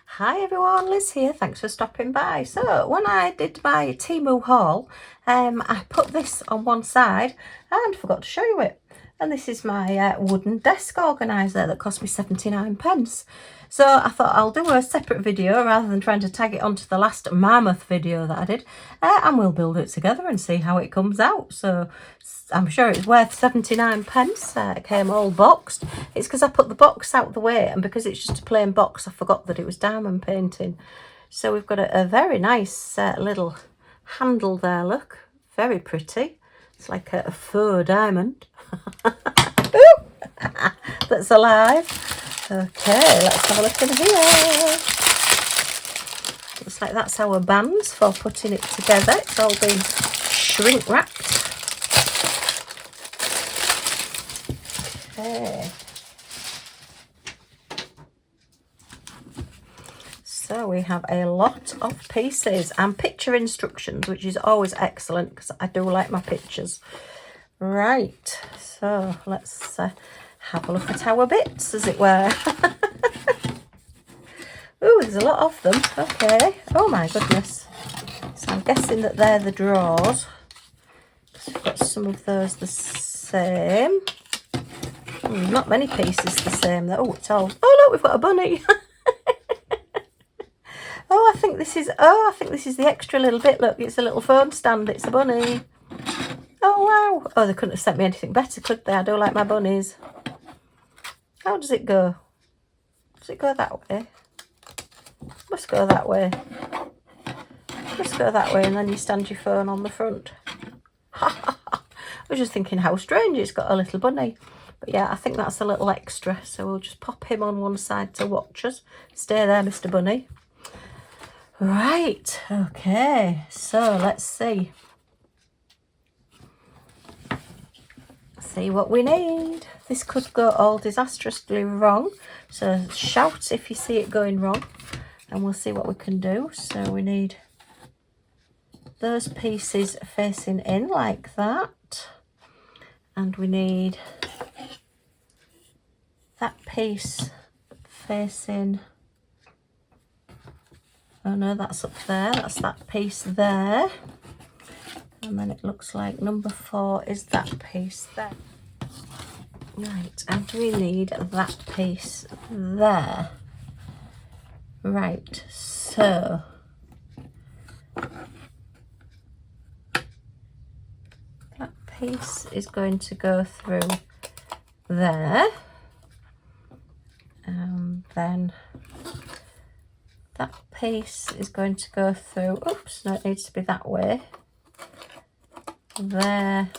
Hi everyone, Liz here. Thanks for stopping by. So when I did my Temu haul, I put this on one side and forgot to show you it. And this is my wooden desk organiser that cost me 79p. So I thought I'll do a separate video rather than trying to tag it onto the last mammoth video that I did. And we'll build it together and see how it comes out. So I'm sure it's worth 79p. It came all boxed. It's because I put the box out the way, and because it's just a plain box, I forgot that it was diamond painting. So we've got a very nice little handle there, look. Very pretty. It's like a faux diamond. That's alive. Okay, let's have a look in here. Looks like that's our bands for putting it together. It's all been shrink wrapped. Okay. So we have a lot of pieces and picture instructions, which is always excellent because I do like my pictures. Right, so let's have a look at our bits, as it were. Oh, there's a lot of them. Okay. Oh my goodness. So I'm guessing that they're the drawers. We've got some of those the same. Not many pieces the same though. Oh, it's all. Oh look, we've got a bunny. I think this is the extra little bit. Look, it's a little phone stand. It's a bunny. Oh wow. Oh, they couldn't have sent me anything better, could they? I do like my bunnies. How does it go? Does it go that way? Must go that way. Must go that way, and then you stand your phone on the front. I was just thinking how strange it's got a little bunny. But yeah, I think that's a little extra. So we'll just pop him on one side to watch us. Stay there, Mr. Bunny. Right, okay. So let's see. See what we need. This could go all disastrously wrong. So shout if you see it going wrong. And we'll see what we can do. So we need those pieces facing in like that. And we need that piece facing, oh no, that's up there, that's that piece there. And then it looks like number 4 is that piece there. Right, and we need that piece there. Right, so that piece is going to go through there. And then that piece is going to go through, oops, no, it needs to be that way. There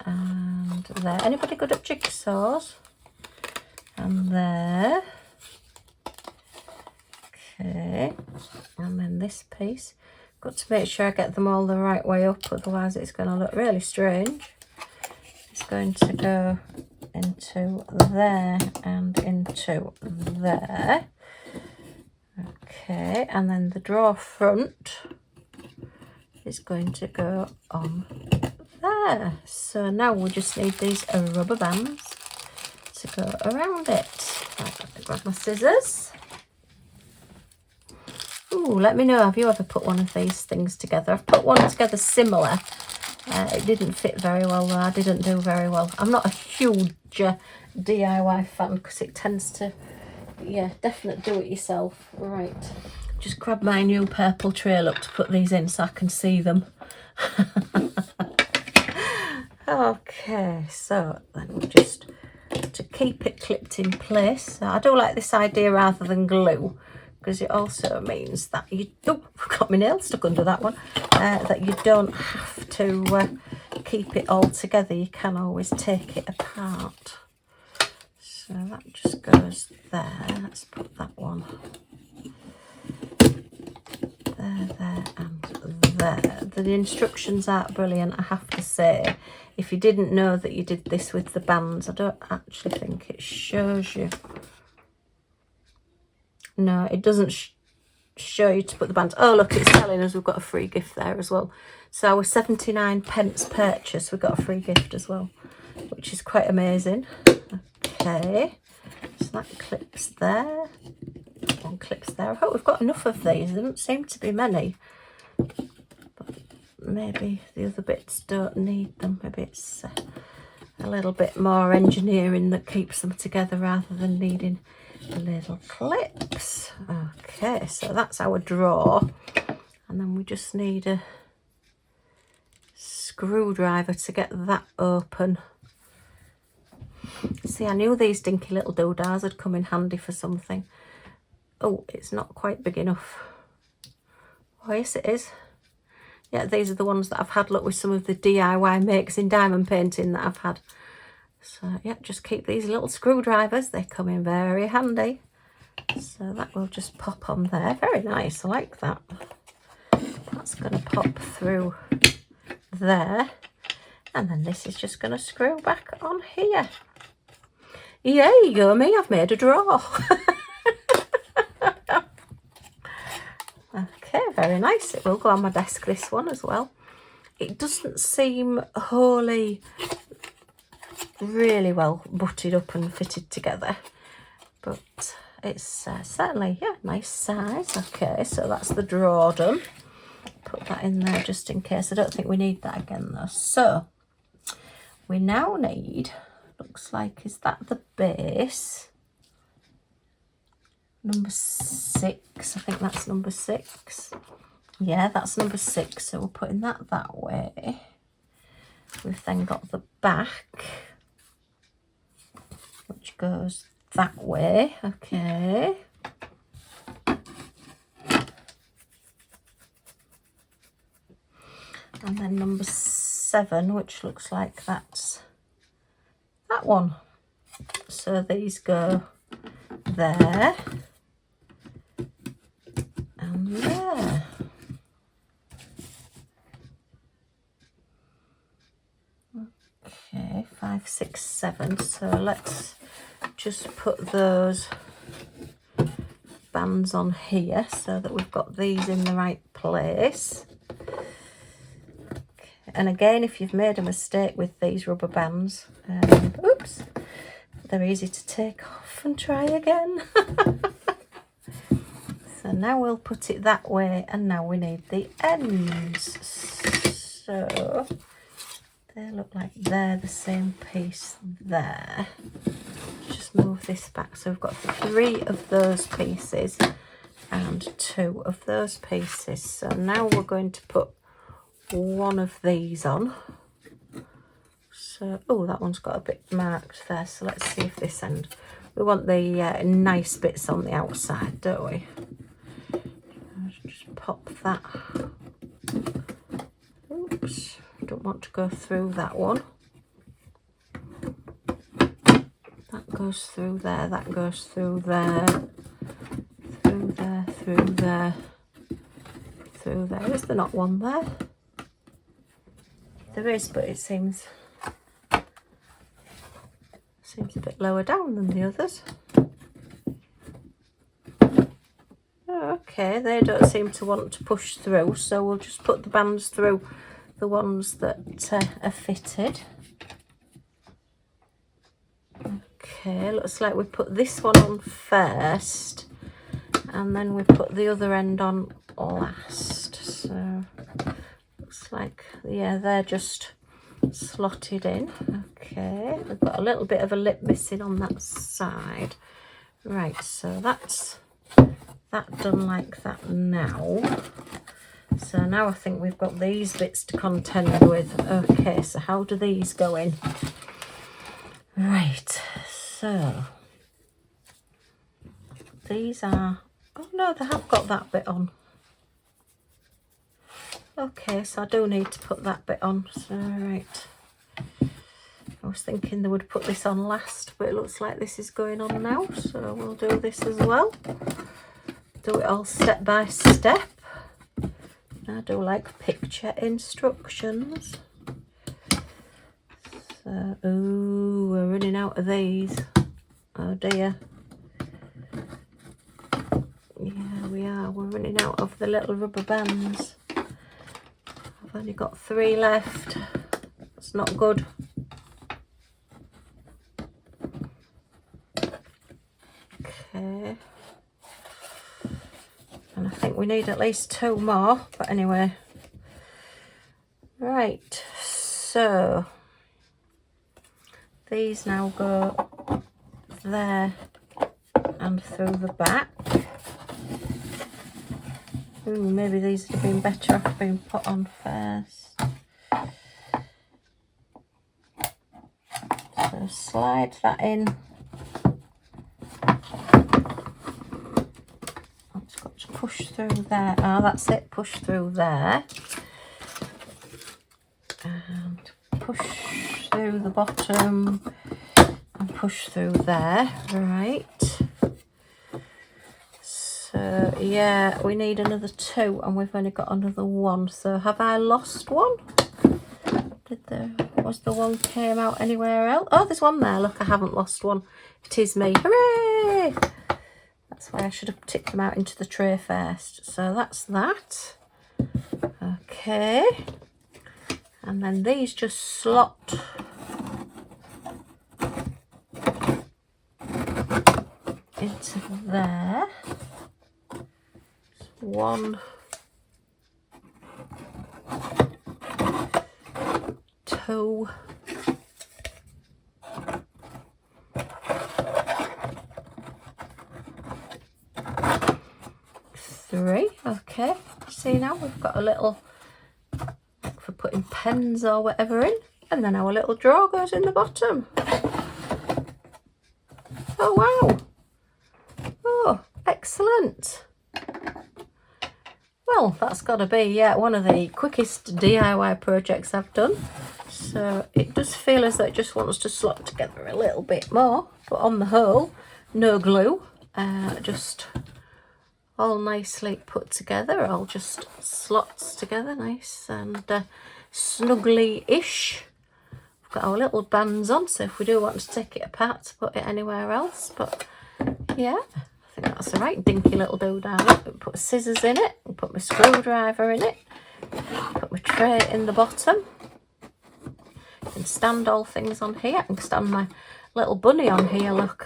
and there. Anybody good at jigsaws? And there. Okay, and then this piece. Got to make sure I get them all the right way up, otherwise it's going to look really strange. It's going to go into there and into there. Okay, and then the drawer front is going to go on there. So now we just need these rubber bands to go around it. Right, let me grab my scissors. Ooh, let me know, have you ever put one of these things together? I've put one together similar. It didn't fit very well though. I didn't do very well. I'm not a huge DIY fan because it tends to, yeah, definite do it yourself. Right, just grab my new purple trail up to put these in so I can see them. Okay, so then we'll just, to keep it clipped in place, I do like this idea rather than glue, because it also means that you, oh, I've got my nail stuck under that one, that you don't have to keep it all together. You can always take it apart. So that just goes there. Let's put that one there, there and there. The instructions aren't brilliant, I have to say. If you didn't know that you did this with the bands, I don't actually think it shows you. No, it doesn't show you to put the bands. Oh look, it's telling us we've got a free gift there as well. So our 79p purchase, we got a free gift as well, which is quite amazing. Okay, so that clips there. some clips there. I hope we've got enough of these. There don't seem to be many. But maybe the other bits don't need them. Maybe it's a little bit more engineering that keeps them together rather than needing little clips. Okay, so that's our drawer. And then we just need a screwdriver to get that open. See, I knew these dinky little doodahs would come in handy for something. Oh, it's not quite big enough. Oh, yes it is. Yeah, these are the ones that I've had, look, with some of the DIY makes in diamond painting that I've had. So, yeah, just keep these little screwdrivers. They come in very handy. So that will just pop on there. Very nice, I like that. That's going to pop through there. And then this is just going to screw back on here. Yay, go me, I've made a drawer. Okay, very nice. It will go on my desk, this one as well. It doesn't seem wholly really well butted up and fitted together, but it's certainly, yeah, nice size. Okay, so that's the drawer done. Put that in there just in case. I don't think we need that again though. So we now need, looks like, is that the base? Number 6, I think that's number 6. Yeah, that's number 6, so we're putting that way. We've then got the back, which goes that way. Okay. And then number 7, which looks like that's that one. So these go there and there. Okay, 5, 6, 7. So let's just put those bands on here so that we've got these in the right place. Okay. And again, if you've made a mistake with these rubber bands, oops, they're easy to take off and try again. So now we'll put it that way, and now we need the ends. So they look like they're the same piece there. Just move this back. So we've got 3 of those pieces and 2 of those pieces. So now we're going to put one of these on. So, oh, that one's got a bit marked there. So let's see if this end, we want the nice bits on the outside, don't we? Just pop that. Oops, don't want to go through that one. That goes through there, that goes through there, through there, through there, through there. Is there not one there? There is, but it seems a bit lower down than the others. Okay, they don't seem to want to push through, so we'll just put the bands through the ones that are fitted. Okay, looks like we put this one on first and then we put the other end on last. So looks like, yeah, they're just slotted in. Okay, we've got a little bit of a lip missing on that side. Right, so that's that done like that now. So now I think we've got these bits to contend with. Okay, so how do these go in? Right, so these are, oh no, they have got that bit on. Okay, so I do need to put that bit on. So right, I was thinking they would put this on last, but it looks like this is going on now, so we'll do this as well. Do it all step by step. I do like picture instructions. So, ooh, we're running out of these. Oh dear. Yeah, we are. We're running out of the little rubber bands. I've only got 3 left. That's not good. Okay. And I think we need at least 2 more, but anyway. Right, so these now go there and through the back. Ooh, maybe these would have been better off being put on first. So slide that in. It's got to push through there. Oh, that's it, push through there. And push through the bottom and push through there. Right. So yeah, we need another 2 and we've only got another 1. So have I lost one? Was the one came out anywhere else? Oh, there's one there. Look, I haven't lost one. It is me. Hooray! That's why I should have tipped them out into the tray first. So that's that. Okay. And then these just slot into there. 1, 2, 3. Okay, see now we've got a little for putting pens or whatever in, and then our little drawer goes in the bottom. Oh wow, oh excellent. Well, that's got to be one of the quickest DIY projects I've done. So it does feel as though it just wants to slot together a little bit more, but on the whole, no glue, just all nicely put together, all just slots together, nice and snugly-ish. We've got our little bands on, so if we do want to take it apart to put it anywhere else, but yeah, I think that's the right dinky little doodad. Put scissors in it, put my screwdriver in it, put my tray in the bottom. I can stand all things on here. I can stand my little bunny on here, look.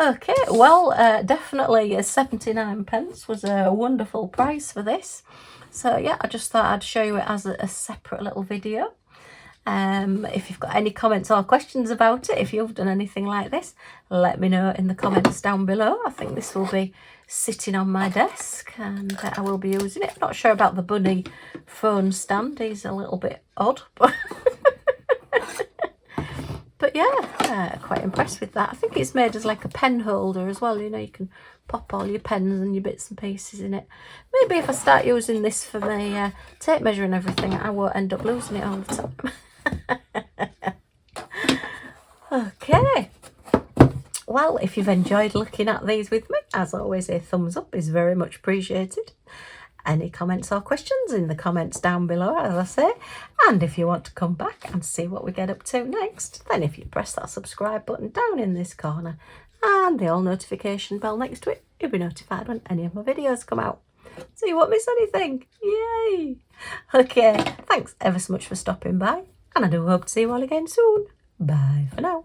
Okay, well, definitely 79p was a wonderful price for this. So yeah, I just thought I'd show you it as a separate little video. If you've got any comments or questions about it, if you've done anything like this, let me know in the comments down below. I think this will be sitting on my desk and I will be using it. Not sure about the bunny phone stand, he's a little bit odd, but but yeah, quite impressed with that. I think it's made as like a pen holder as well, you know, you can pop all your pens and your bits and pieces in it. Maybe if I start using this for my tape measure and everything, I won't end up losing it all the time. Okay, well, if you've enjoyed looking at these with me, as always, a thumbs up is very much appreciated. Any comments or questions in the comments down below, as I say, and if you want to come back and see what we get up to next, then if you press that subscribe button down in this corner and the all notification bell next to it, you'll be notified when any of my videos come out, so you won't miss anything. Yay! Okay, thanks ever so much for stopping by, and I do hope to see you all again soon. Bye for now.